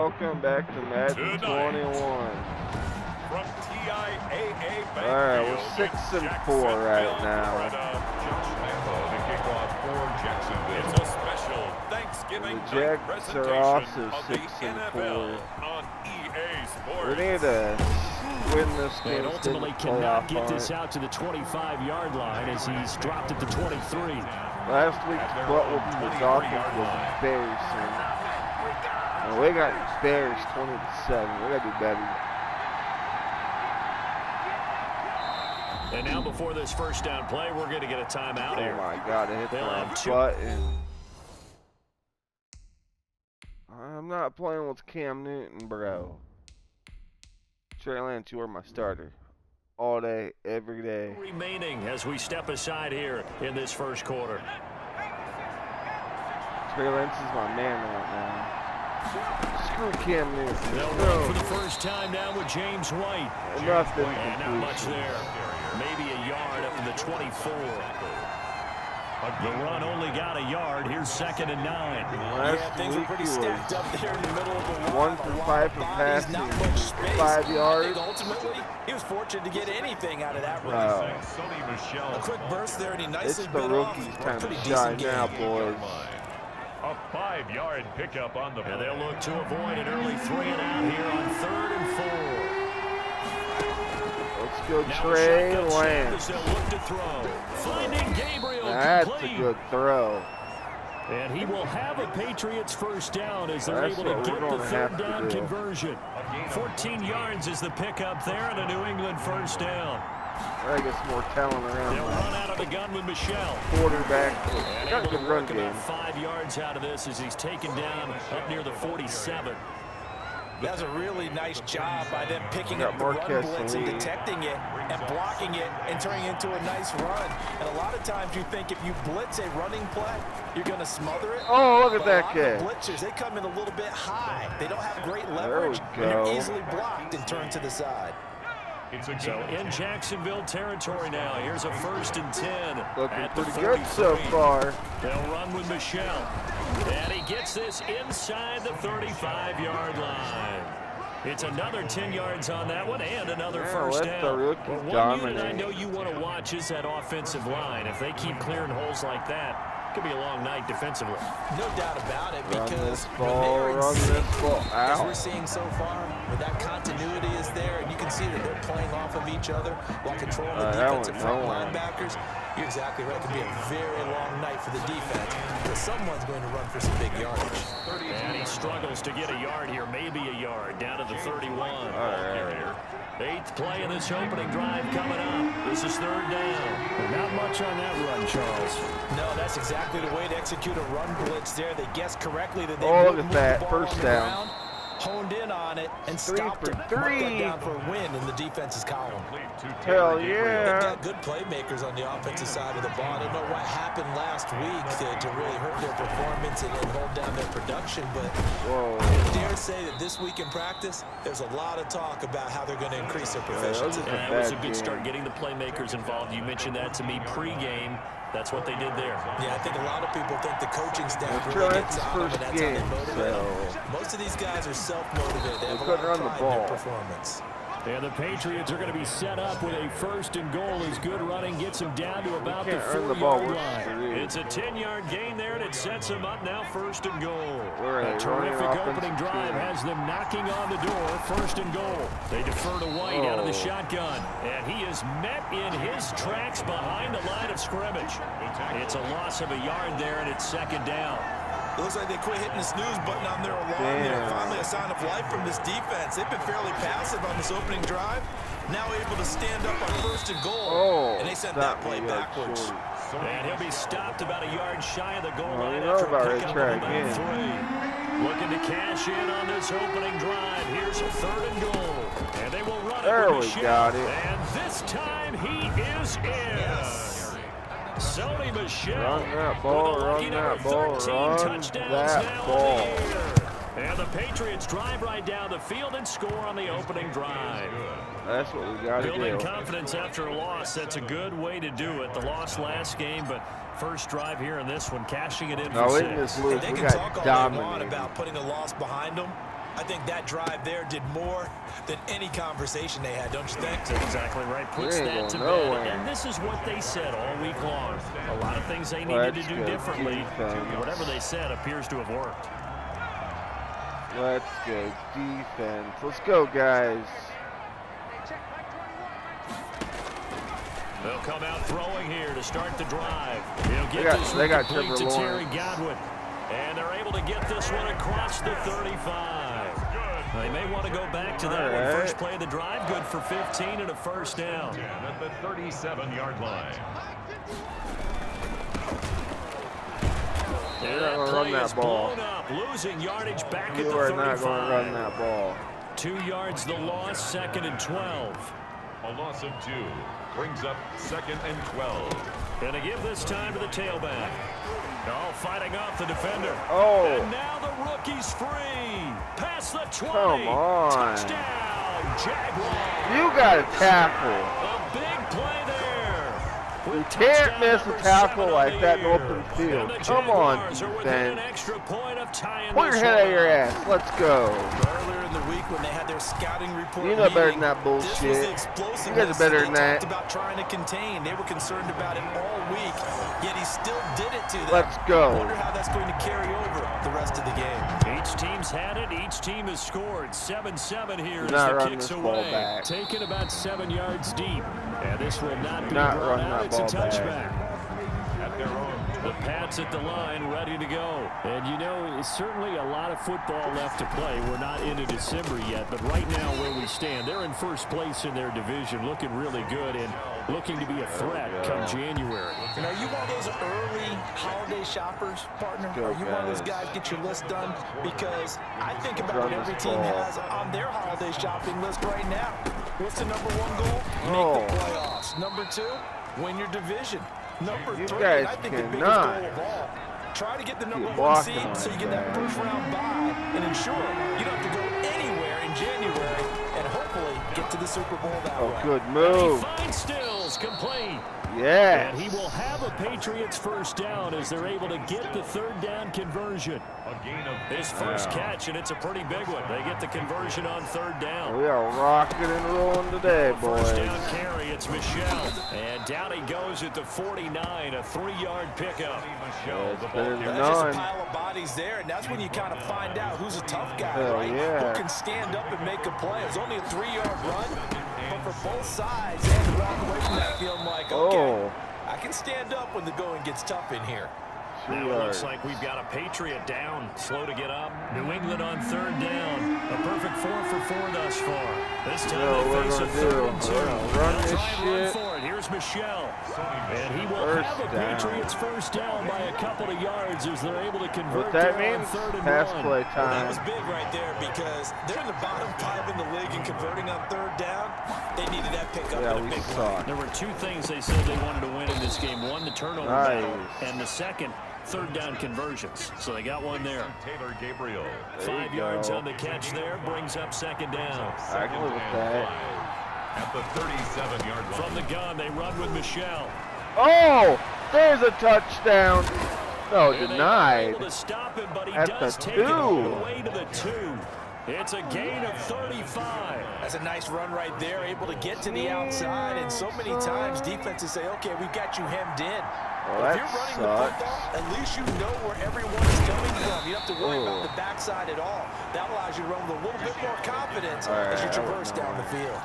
Welcome back to Madden 21. From TIAA Bank. Alright, we're 6-4 right now. To kick off for Jacksonville. It's a special Thanksgiving The Jacks are also 6-4. On EA Sports. We need to win this game. And ultimately cannot get this out to the 25-yard line as he's dropped it to 23. Last week's butt whooping was offense was embarrassing. And we got embarrassed 20-7. We gotta do better. And now before this first down play, we're going to get a timeout here. Oh my God, I hit the wrong button. I'm not playing with Cam Newton, bro. Trey Lance, you are my starter. All day, every day. Remaining as we step aside here in this first quarter. Trey Lance is my man right now. Screw Cam Newton. They'll run for the first time now with James White. And not much there. Maybe a yard up to the 24. The run only got a yard. Here's 2nd and 9. Last things were pretty stacked up there in the middle of the run. 1 for 5 for passing. 5 yards. Ultimately, he was fortunate to get anything out of that run. A quick burst there, and he nicely bit off. It's the rookies' time to shine now, boys. A 5-yard pickup on the play. And they'll look to avoid an early 3-and-out here on 3rd and 4. Let's go, Trey Lance. That's a good throw. And he will have a Patriots first down as they're able to get the third down conversion. 14 yards is the pickup there and a New England first down. I get some more talent around. They'll run out of the gun with Michelle. Quarterback. Got a good run game. About 5 yards out of this as he's taken down up near the 47. That's a really nice job by them picking up the run blitz and detecting it and blocking it and turning it into a nice run. And a lot of times you think if you blitz a running play, you're going to smother it. Oh, look at that kid. Blitzers, they come in a little bit high. They don't have great leverage. They're easily blocked and turned to the side. So in Jacksonville territory now. Here's a 1st and 10. Looking pretty good so far. They'll run with Michelle. And he gets this inside the 35-yard line. It's another 10 yards on that one and another first down. But one unit I know you want to watch is that offensive line. If they keep clearing holes like that, it could be a long night defensively. No doubt about it, because run this ball. as we're seeing so far, where that continuity is there, and you can see that they're playing off of each other while controlling the defensive front linebackers. You're exactly right. It could be a very long night for the defense, because someone's going to run for some big yardage. And he struggles to get a yard here, maybe a yard, down to the 31. Right. 8th play in this opening drive coming up. This is 3rd down. Not much on that run, Charles. No, that's exactly the way to execute a run blitz there. They guessed correctly that they look at that. First down. Honed in on it and stopped it. Marked that down for a win in the defense's column. Hell yeah. They've got good playmakers on the offensive side of the ball. I don't know what happened last week to really hurt their performance and hold down their production, but I dare say that this week in practice, there's a lot of talk about how they're going to increase their proficiency. That was a good start, getting the playmakers involved. You mentioned that to me pregame. That's what they did there. Yeah, I think a lot of people think the coaching staff really gets on them, and that's how they motivate them. Most of these guys are self-motivated. They have a lot of pride in their performance. And the Patriots are going to be set up with a 1st and goal as good running gets them down to about the 4-yard line. It's a 10-yard gain there, and it sets them up now 1st and goal. A terrific opening drive has them knocking on the door. 1st and goal. They defer to White out of the shotgun, and he is met in his tracks behind the line of scrimmage. It's a loss of a yard there, and it's 2nd down. It looks like they quit hitting the snooze button on their alarm there. Finally a sign of life from this defense. They've been fairly passive on this opening drive. Now able to stand up on 1st and goal. And they sent that play backwards. And he'll be stopped about a yard shy of the goal line after a pickup of about 3. Looking to cash in on this opening drive. Here's a 3rd and goal. And they will run it with Michelle. Got it. And this time he is in. Yes. Sony Michelle. Run that ball, run that ball, run that ball. And the Patriots drive right down the field and score on the opening drive. That's what we got to do. Building confidence after a loss, that's a good way to do it. The loss last game, but first drive here in this one, cashing it in for 6. They can talk all they want about putting a loss behind them, I think that drive there did more than any conversation they had, don't you think? That's exactly right. Puts that to bed. And this is what they said all week long. A lot of things they needed to do differently. Whatever they said appears to have worked. Let's go defense. Let's go, guys. They'll come out throwing here to start the drive. He'll get this one complete to Terry Godwin. And they're able to get this one across the 35. They may want to go back to that one. First play of the drive, good for 15 and a first down. At the 37-yard line. And that play is blown up, losing yardage back at the 35. You are not going to run that ball. 2 yards the loss, 2nd and 12. A loss of 2 brings up 2nd and 12. Going to give this time to the tailback. Oh, fighting off the defender. Oh. And now the rookie's free. Past the 20. Come on. Touchdown, Jaguars. You got to tackle. A big play there. You can't miss a tackle like that in open field. Come on, defense. Pull your head out of your ass. Let's go. Earlier in the week when they had their scouting report, you know better than that bullshit. You guys are better than that. About trying to contain. They were concerned about it all week, yet he still did it to them. Let's go. I wonder how that's going to carry over the rest of the game. Each team's had it. Each team has scored. 7-7 here as the kicks away. Taken about 7 yards deep. And this will not be brought out. It's a touchback. At their own. The Pats at the line, ready to go. And you know, it's certainly a lot of football left to play. We're not into December yet, but right now where we stand, they're in first place in their division, looking really good and looking to be a threat come January. And are you one of those early holiday shoppers, partner? Are you one of those guys get your list done? Because I think about what every team has on their holiday shopping list right now. What's the number 1 goal? Make the playoffs. Number 2, win your division. Number 3, I think the biggest goal of all, try to get the number 1 seed so you get that first round bye and ensure you don't have to go anywhere in January and hopefully get to the Super Bowl that way. Oh, good move. He finds Stills, complete. Yeah. And he will have a Patriots first down as they're able to get the 3rd down conversion. A gain of his first catch, and it's a pretty big one. They get the conversion on 3rd down. We are rocking and rolling today, boys. First down carry, it's Michelle. And down he goes at the 49, a 3-yard pickup. That's better than that's just a pile of bodies there, and that's when you kind of find out who's a tough guy, right? Yeah. Who can stand up and make a play. It's only a 3-yard run, but for both sides, they had to walk away from that feeling like, okay, I can stand up when the going gets tough in here. Now it looks like we've got a Patriot down, slow to get up. New England on 3rd down. A perfect 4 for 4 thus far. This time they face a 3rd and 2. Run this shit. For it. Here's Michelle. And he will have a Patriots first down by a couple of yards as they're able to convert that there means? on 3rd and Pass 1. play time. That was big right there because they're in the bottom 5 in the league and converting on 3rd down. They needed that pickup in a big way. There were 2 things they said they wanted to win in this game. One, the turnover battle, and the second, 3rd down conversions. So they got one there. Taylor Gabriel. 5 yards on the catch there, brings up 2nd down. I can live with that. At the 37-yard line. From the gun, they run with Michelle. Oh, there's a touchdown. No, and denied. Able to stop him, but he At does the take 2. it all the way to the 2. It's a gain of 35. That's a nice run right there, able to get to the outside. And so many times defenses say, okay, we got you hemmed in. Well, if you're running the football, at least you know where everyone is coming from. You don't have to worry about the backside at all. That allows you to run with a little bit more confidence as you traverse down the field.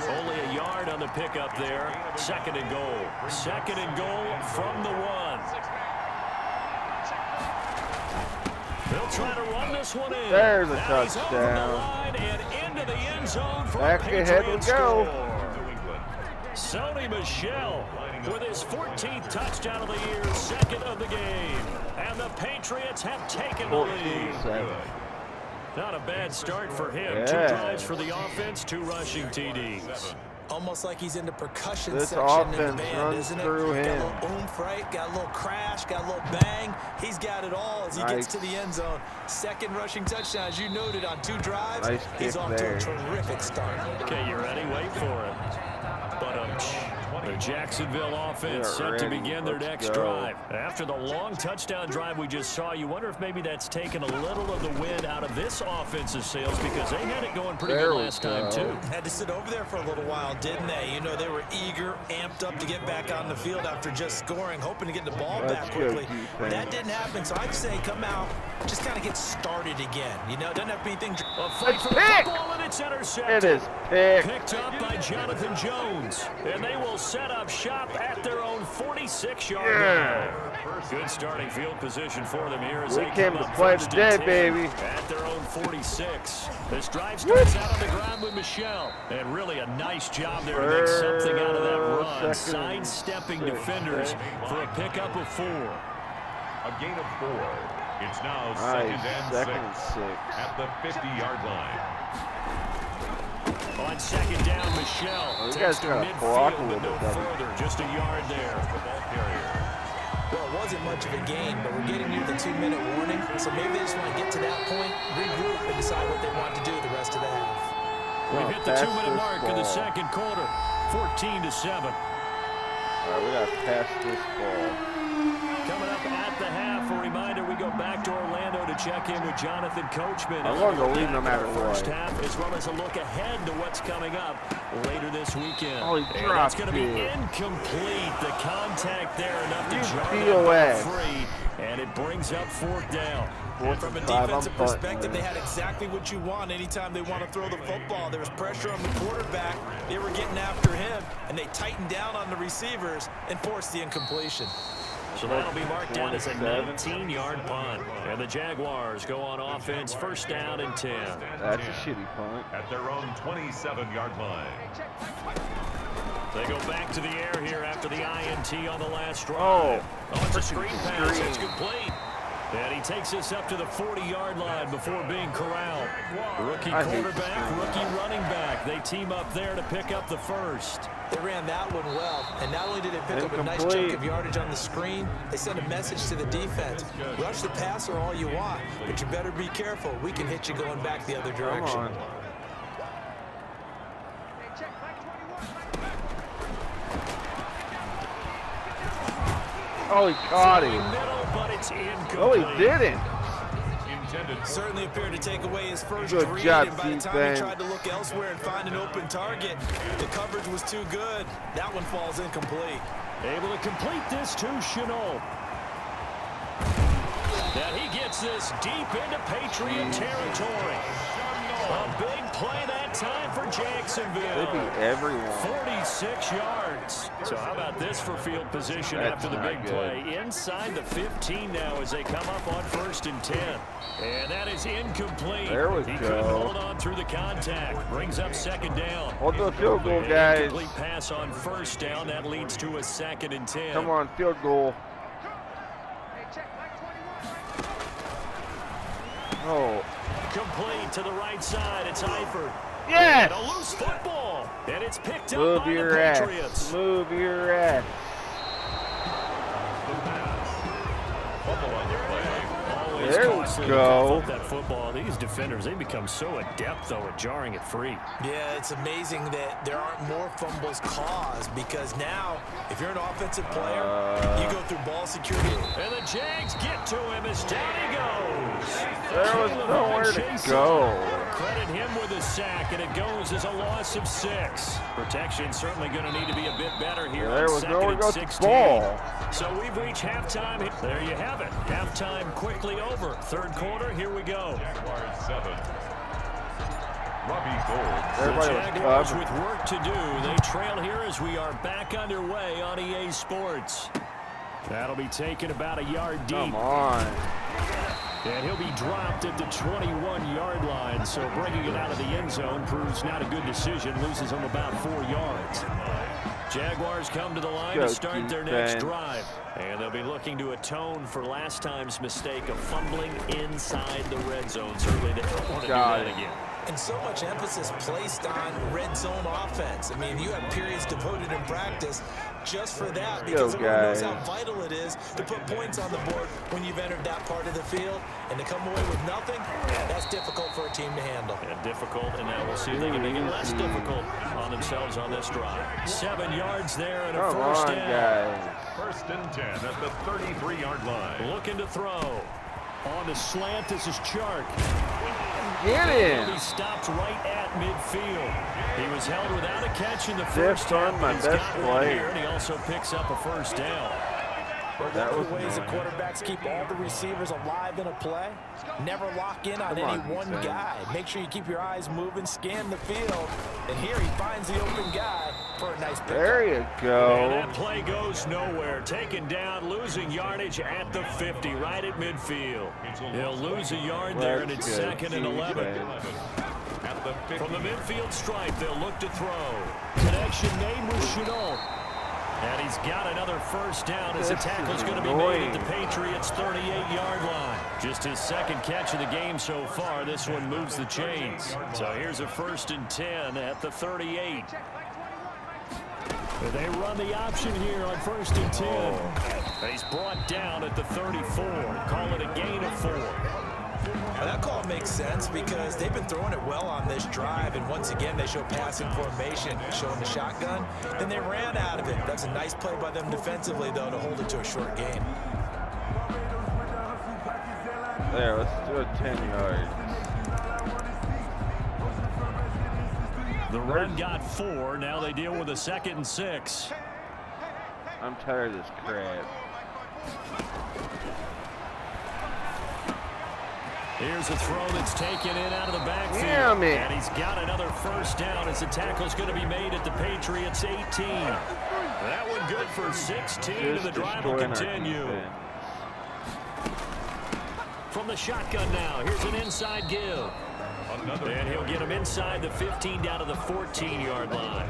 Only a yard on the pickup there. 2nd and goal. 2nd and goal from the 1. They'll try to run this one in. There's a now touchdown. He's over the line and into the end zone for back ahead we go. Sony Michel with his 14th touchdown of the year, 2nd of the game. And the Patriots have taken the lead. Not a bad start for him. 2 drives for the offense, 2 rushing TDs. Almost like he's in the percussion this section in the offense band, runs isn't it? through him. Got a little oomph, right? Got a little crash, got a little bang. He's got it all as he gets to the end zone. 2nd rushing touchdown, as you noted, on 2 drives. He's off to a terrific start. Okay, you ready? Wait for it. But The Jacksonville offense set to begin their next drive. After the long touchdown drive we just saw, you wonder if maybe that's taken a little of the wind out of this offensive sails, because they had it going pretty good last time too. Had to sit over there for a little while, didn't they? You know, they were eager, amped up to get back on the field after just scoring, hoping to get the ball back quickly. That didn't happen, so I'd say come out, just kind of get started again. You know, it doesn't have to be anything. A fight for the football, and it's intercepted. It is picked. Picked up by Jonathan Jones, and they will set up shop at their own 46-yard line. Good starting field position for them here as they came to play today, baby. At their own 46. This drive starts out on the ground with Michelle, and really a nice job there to make something out of that run, sidestepping defenders for a pickup of 4. A gain of 4. It's now second and 6 at the 50-yard line. On second down, Michelle takes to midfield, but no further, just a yard there. The ball carrier. Well, it wasn't much of a gain, but we're getting near the 2-minute warning, so maybe they just want to get to that point, regroup, and decide what they want to do the rest of the half. We've hit the 2-minute mark in the second quarter, 14-7. All right, we got to pass this ball. Coming up at the half, a reminder, we go back to Orlando to check in with Jonathan Coachman. I'm going to leave no matter what. First half, as well as a look ahead to what's coming up later this weekend. Oh, and that's going to be incomplete. The contact there enough to jar POS. free, and it brings up 4th down. From a defensive perspective, they had exactly what you want anytime they want to throw the football. There was pressure on the quarterback. They were getting after him, and they tightened down on the receivers and forced the incompletion. So that'll be marked down as a 19-yard punt. And the Jaguars go on offense, first down and 10. That's a shitty punt. At their own 27-yard line. They go back to the air here after the INT on the last drive. Oh, it's a screen pass. It's complete. And he takes us up to the 40-yard line before being corralled. Rookie quarterback, rookie running back. They team up there to pick up the first. They ran that one well, and not only did they pick up a nice chunk of yardage on the screen, they sent a message to the defense. Rush the passer all you want, but you better be careful. We can hit you going back the other direction. Oh, he caught him. Oh, he didn't. Certainly appeared to take away his first Good read, job, and by the time he tried to look elsewhere and find an open target, the coverage was too good. That one falls incomplete. Able to complete this to Chenault. Now he gets this deep into Patriot territory. A big play that time for Jacksonville. They beat everyone. 46 yards. So how about this for field position after the big play? Inside the 15 now as they come up on 1st and 10. And that is incomplete. There we He go. couldn't hold on through the contact. Brings up 2nd down. Hold the field goal, guys. Incomplete pass on 1st down. That leads to a 2nd and 10. Come on, field goal. Oh. Complete to the right side. It's Eifert. Yes! And a loose football. And it's picked up Move by your the ass. Patriots. Move your ass. Fumble on the play. Always There we costly go. to cough up that football. These defenders, they become so adept, though, at jarring it free. Yeah, it's amazing that there aren't more fumbles caused, because now, if you're an offensive player, you go through ball security. And the Jags get to him as down he goes. There was nowhere to go. Credit him with a sack, and it goes as a loss of 6. Protection certainly going to need to be a bit better here. There was 2nd nowhere to and go 16. ball. So we've reached halftime. There you have it. Halftime quickly over. 3rd quarter, here we go. Jaguars 7. Robbie Gould. The Jaguars with work to do. They trail here as we are back underway on EA Sports. That'll be taken about a yard deep. Come on. And he'll be dropped at the 21-yard line. So bringing it out of the end zone proves not a good decision. Loses him about 4 yards. Jaguars come to the line to start their next drive. And they'll be looking to atone for last time's mistake of fumbling inside the red zone. Certainly they don't want to do that again. And so much emphasis placed on red zone offense. I mean, you have periods devoted in practice just for that because everyone knows how vital it is to put points on the board when you've entered that part of the field. And to come away with nothing, that's difficult for a team to handle. Yeah, difficult, and now we'll see if they can make it less difficult on themselves on this drive. 7 yards there and a first down. First and 10 at the 33-yard line. Looking to throw. On the slant, this is Chark. Get him. He stopped right at midfield. He was held without a catch in the first half. My best play. And he also picks up a first down. That was ways that quarterbacks keep all the receivers alive in a play. Never lock in on any one guy. Make sure you keep your eyes moving, scan the field. And here he finds the open guy for a nice pickup. There you go. And that play goes nowhere. Taken down, losing yardage at the 50, right at midfield. He'll lose a yard there, and it's 2nd and 11. From the midfield stripe, they'll look to throw. Connection made with Chenault. And he's got another first down as the tackle's going to be made at the Patriots' 38-yard line. Just his second catch of the game so far. This one moves the chains. So here's a 1st and 10 at the 38. They run the option here on 1st and 10. He's brought down at the 34. Call it a gain of 4. Now that call makes sense because they've been throwing it well on this drive, and once again they show passing formation, showing the shotgun. Then they ran out of it. That's a nice play by them defensively, though, to hold it to a short gain. There, let's do a 10 yards. The run got 4. Now they deal with a 2nd and 6. I'm tired of this crap. Here's a throw that's taken in out of the backfield. And he's got another first down as the tackle's going to be made at the Patriots' 18. That one good for 16, and the drive will continue. From the shotgun now, here's an inside give. And he'll get him inside the 15 down to the 14-yard line.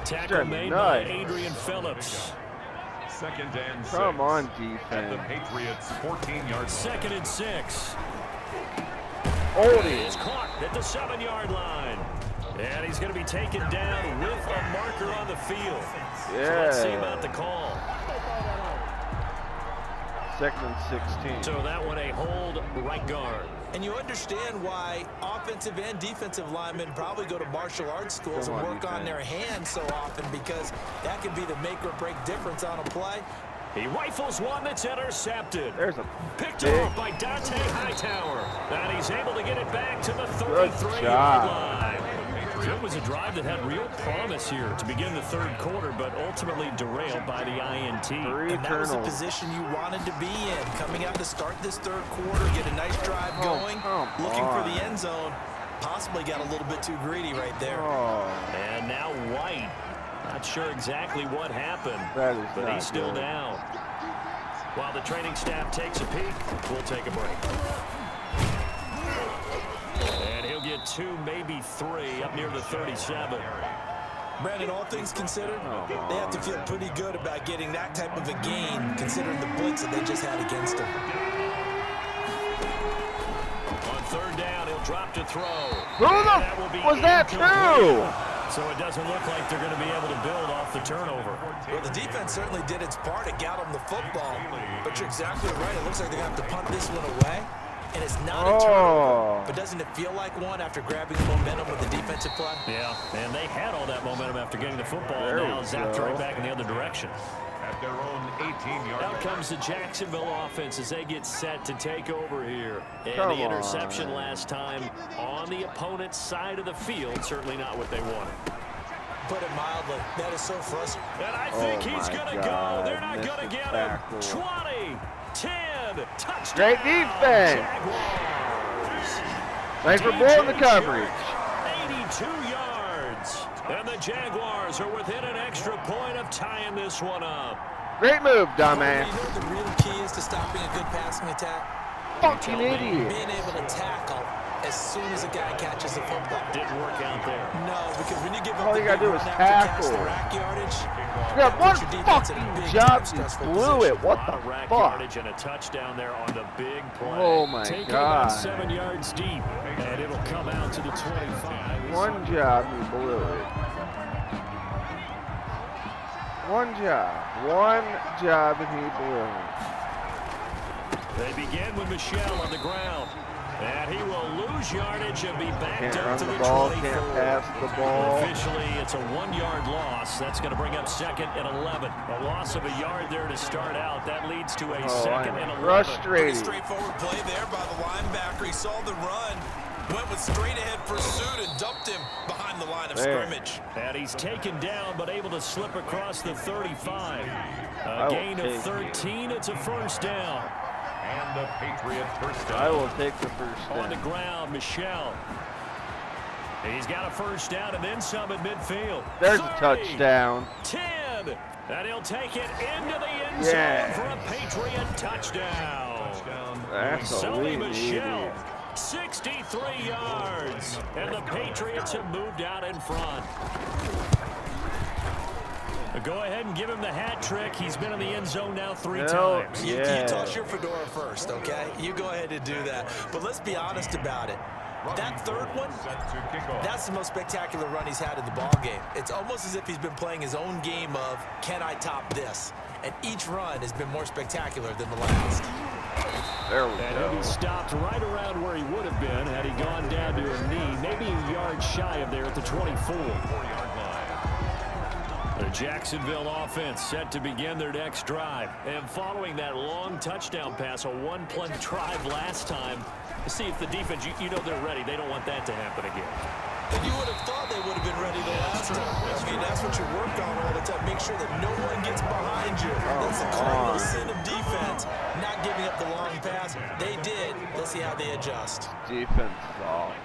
Tackle made by Adrian Phillips. 2nd and 6. Come on, defense. At the Patriots' 14-yard 2nd and 6. He's caught at the 7-yard line. And he's going to be taken down with a marker on the field. So let's see about the call. 2nd and 16. So that one a hold right guard. And you understand why offensive and defensive linemen probably go to martial arts schools and work on their hands so often, because that can be the make or break difference on a play. He rifles one that's intercepted. There's a picked off by Dante Hightower. And he's able to get it back to the 33-yard line. It was a drive that had real promise here to begin the 3rd quarter, but ultimately derailed by the INT. And that was the position you wanted to be in. Coming out to start this 3rd quarter, get a nice drive going, looking for the end zone. Possibly got a little bit too greedy right there. And now White. Not sure exactly what happened, but he's still down. While the training staff takes a peek, we'll take a break. And he'll get 2, maybe 3 up near the 37. Brandon, all things considered, they have to feel pretty good about getting that type of a gain, considering the blitz that they just had against them. On 3rd down, he'll drop to throw. Who was that too? So it doesn't look like they're going to be able to build off the turnover. Well, the defense certainly did its part to got them the football. But you're exactly right. It looks like they're going to have to punt this one away. And it's not a turnover. But doesn't it feel like one after grabbing the momentum with the defensive play? Yeah, and they had all that momentum after getting the football. And now zapped right back in the other direction. At their own 18-yard Out comes the Jacksonville offense as they get set to take over here. And the interception last time on the opponent's side of the field, certainly not what they wanted. Put it mildly, that is so frustrating. And I think he's going to go. They're not going to get him. 20, 10, touchdown. Great defense. Thanks for blowing the coverage. 82 yards. And the Jaguars are within an extra point of tying this one up. Great move, dumbass. You know the real key is to stopping a good passing attack? Fucking idiot. Being able to tackle as soon as a guy catches the football. Didn't work out there. No, because when you give up all you got to do is tackle. Yeah, one fucking job, you blew it. What the fuck? Yardage and a touchdown there on the big play. Oh, my Taking God. about 7 yards deep, and it'll come out to the 25. One job, you blew it. One job, and he blew it. They begin with Michel on the ground. And he will lose yardage and be backed up to the 24. Can't pass the ball. Officially, it's a 1-yard loss. That's going to bring up 2nd and 11. A loss of a yard there to start out. That leads to a 2nd and 11. Frustrating. Straightforward play there by the linebacker. He saw the run, went with straight-ahead pursuit, and dumped him behind the line of scrimmage. And he's taken down, but able to slip across the 35. A gain of 13. It's a first down. And the Patriot first down. I will take the first down. On the ground, Michel. He's got a first down and then some at midfield. There's 30, a touchdown. 10. And he'll take it into the end zone for a Patriot touchdown. That's Sony Michel, 63 yards. And the Patriots have moved out in front. Go ahead and give him the hat trick. He's been in the end zone now 3 times. You toss your fedora first, okay? You go ahead and do that. But let's be honest about it. That third one, that's the most spectacular run he's had in the ballgame. It's almost as if he's been playing his own game of, can I top this? And each run has been more spectacular than the last. There we go. go. He stopped right around where he would have been had he gone down to a knee, maybe a yard shy of there at the 24. The Jacksonville offense set to begin their next drive. And following that long touchdown pass, a one-play drive last time, to see if the defense, you know they're ready. They don't want that to happen again. And you would have thought they would have been ready the last time. I mean, that's what you work on all the time. Make sure that no one gets behind you. That's the cardinal sin of defense, not giving up the long pass. They did. Let's see how they adjust. Defense is awful.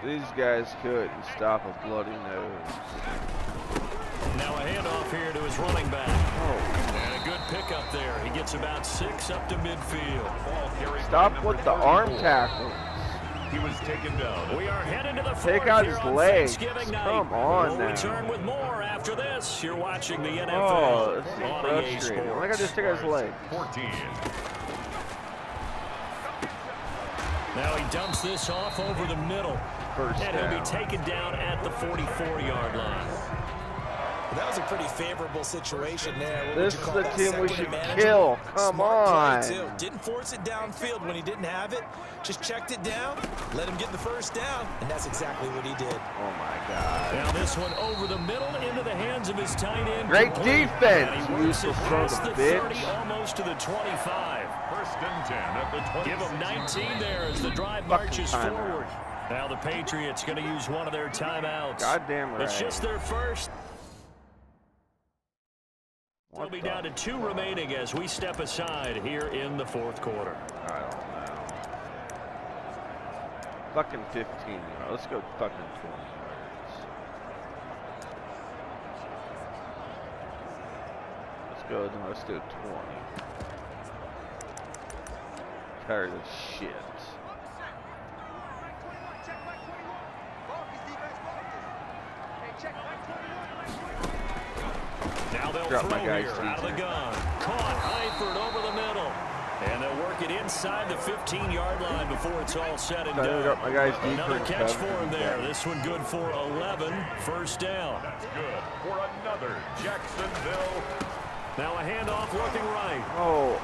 These guys couldn't stop a bloody nose. Now a handoff here to his running back. And a good pickup there. He gets about 6 up to midfield. Stop with the arm tackles. He was taken down. We are headed to the fourth. Take out his legs. Come on now. We'll return with more after this. You're watching the NFL. Oh, this is frustrating. I think I just took out his leg. 14. Now he dumps this off over the middle. And he'll be taken down at the 44-yard line. Well, that was a pretty favorable situation there. This is the team we should kill. Come on. Didn't force it downfield when he didn't have it. Just checked it down, let him get the first down, and that's exactly what he did. Oh, my God. Now this one over the middle into the hands of his tight end. Great defense. And he works it past the 30, almost to the 25. First and 10 at the 20. Give him 19 there as the drive marches forward. Now the Patriots going to use one of their timeouts. Goddamn right. It's just their first. They'll be down to 2 remaining as we step aside here in the fourth quarter. I don't know. Fucking 15. Let's go fucking 20 yards. Let's do 20. Tired of shit. Now they'll throw here out of the gun. Caught Eifert over the middle. And they'll work it inside the 15-yard line before it's all said and done. Another catch for him there. This one good for 11. First down. That's good for another Jacksonville. Now a handoff looking right. Oh.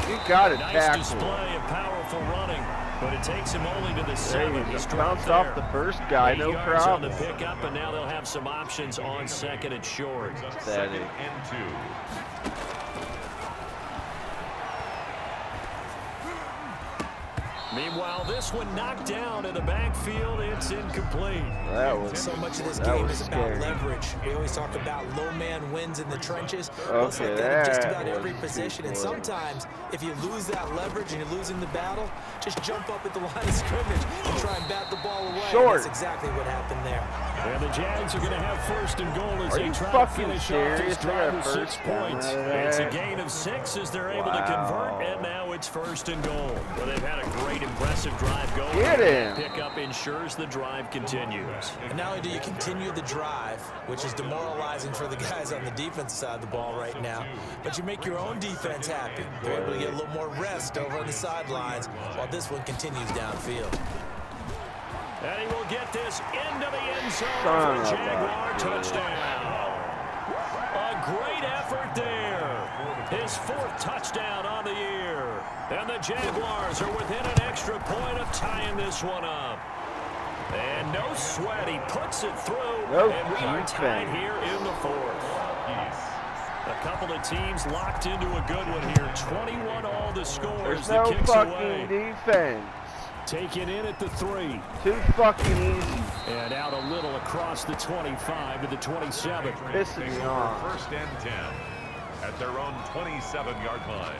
You got it, nice display of powerful running, but it takes him only to the 7. He's bounced off the first guy, no problem. On the pickup, and now they'll have some options on second and short. Second and 2. Meanwhile, this one knocked down in the backfield. It's incomplete. That was so much of this game is about leverage. We always talk about low man wins in the trenches. Well, it's like that in just about every position. And sometimes, if you lose that leverage and you're losing the battle, just jump up at the line of scrimmage and try and bat the ball away. Short. That's exactly what happened there. And the Jags are going to have first and goal as they try to finish off this drive with 6 points. It's a gain of 6 as they're able to convert, and now it's first and goal. Well, they've had a great, impressive drive going. Get him. Pickup ensures the drive continues. And not only do you continue the drive, which is demoralizing for the guys on the defensive side of the ball right now, but you make your own defense happy. They're able to get a little more rest over on the sidelines while this one continues downfield. And he will get this into the end zone for a Jaguar touchdown. A great effort there. His fourth touchdown on the year. And the Jaguars are within an extra point of tying this one up. And no sweat. He puts it through. And we are tied here in the fourth. A couple of teams locked into a good one here. 21 all the score. There's no fucking defense. Taken in at the 3. Too fucking easy. And out a little across the 25 to the 27. Pissing me off. First and 10 at their own 27-yard line.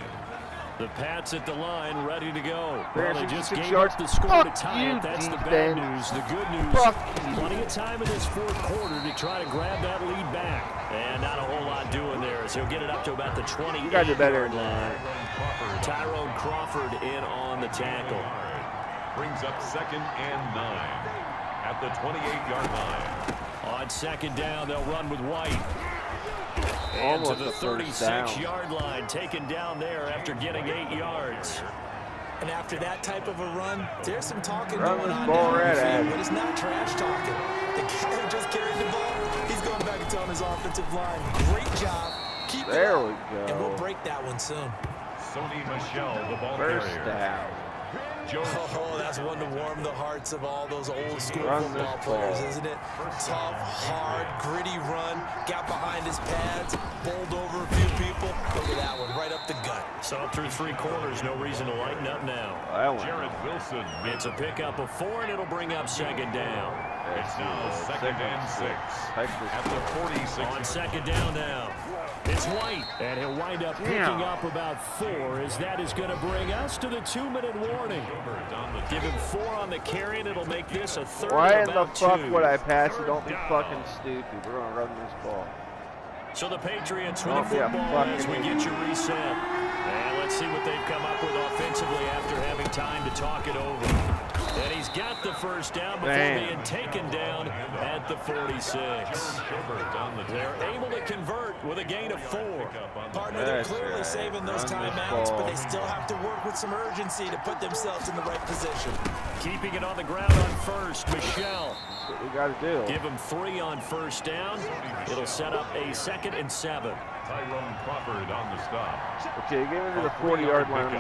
The Pats at the line, ready to go. Well, they just gave up the score to tie it. That's the bad news. The good news, plenty of time in this fourth quarter to try to grab that lead back. And not a whole lot doing there as he'll get it up to about the 20. You guys are better than that. Tyrone Crawford in on the tackle. Brings up 2nd and 9 at the 28-yard line. On second down, they'll run with White. And Almost to the 36-yard line, taken down there after getting 8 yards. And after that type of a run, there's some talking going on down the field, but it's not trash talking. The guy who just carried the ball, he's going back and telling his offensive line, great job, keep it up. We go. And we'll break that one soon. Sony Michel, the ball First carrier. down. Oh, that's one to warm the hearts of all those old school football players, isn't it? Tough, hard, gritty run, got behind his pads, bowled over a few people. Look at that one, right up the gut. Saw through 3 quarters, no reason to lighten up now. Jared Wilson. It's a pickup of 4, and it'll bring up second down. It's now 2nd and 6 at the 46. On second down now. It's White, and he'll wind up picking up about 4, as that is going to bring us to the 2-minute warning. Give him 4 on the carry, and it'll make this a 3rd Why and in the about fuck 2. would I pass it? Don't be fucking stupid. We're going to run this ball. So the Patriots with the football as we get you reset. And let's see what they've come up with offensively after having time to talk it over. And he's got the first down before being taken down at the 46. They're able to convert with a gain of 4. Partner, they're clearly saving those timeouts, but they still have to work with some urgency to put themselves in the right position. Keeping it on the ground on first, Michel. That's what we got to do. Give him 3 on first down. It'll set up a 2nd and 7. Tyrone Crawford on the stop. Okay, get into the 40-yard line.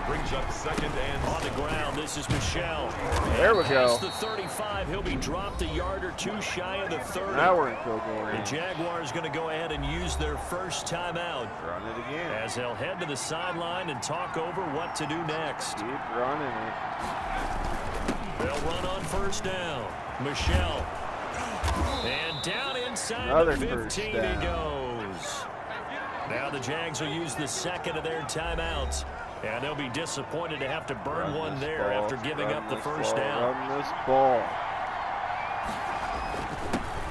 Brings up 2nd and on the ground. This is Michel. There we go. The 35. He'll be dropped a yard or 2 shy of the 30. Now we're in field goal range. The Jaguars going to go ahead and use their first timeout. Run it again. As they'll head to the sideline and talk over what to do next. Keep running it. They'll run on first down. Michel. And down inside Another the 15 he goes. Now the Jags will use the 2nd of their timeouts. And they'll be disappointed to have to burn one there after giving up the first down. Run this ball.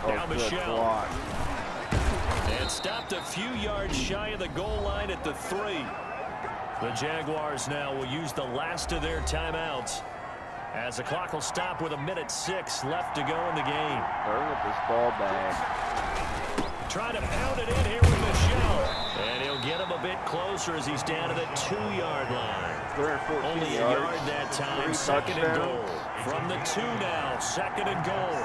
Now Michel. And stopped a few yards shy of the goal line at the 3. The Jaguars now will use the last of their timeouts, as the clock will stop with 1:06 left to go in the game. Burn up this ball back. Trying to pound it in here with Michel. And he'll get him a bit closer as he's down to the 2-yard line. Only a yard that time. 2nd and goal. From the 2 now. 2nd and goal.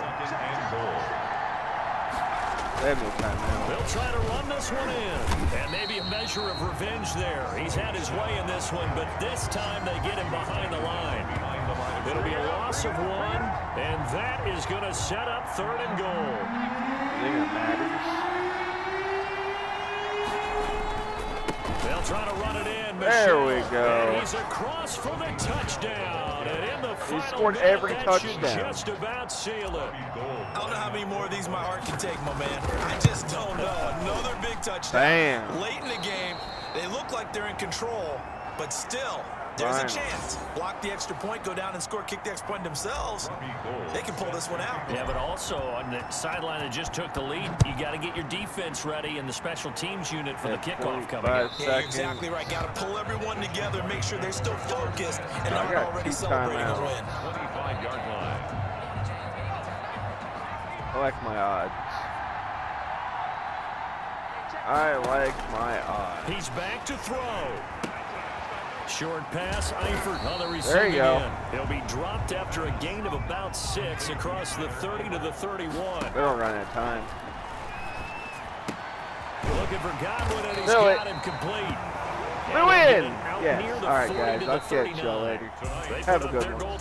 They'll try to run this one in. And maybe a measure of revenge there. He's had his way in this one, but this time they get him behind the line. It'll be a loss of 1, and that is going to set up 3rd and goal. They'll try to run it in. There we go. And he's across for the touchdown. And in the final he scored every touchdown. Just about seal it. I don't know how many more of these my heart can take, my man. I just don't know. Another big touchdown. Bam. Late in the game, they look like they're in control, but still, There's a chance. Block the extra point, go down and score, kick the extra point themselves. They can pull this one out. Yeah, but also on the sideline that just took the lead, you got to get your defense ready and the special teams unit for the kickoff coming in. Yeah, you're exactly right. Got to pull everyone together and make sure they're still focused and not already celebrating a win. 25-yard line. I like my odds. I like my odds. He's back to throw. Short pass, Eifert on the receiving end. He'll be dropped after a gain of about 6 across the 30 to the 31. They don't run out of time. Looking for Godwin, and he's got him complete. We win! Yes. All right, guys. I'll catch y'all later. Have a good one.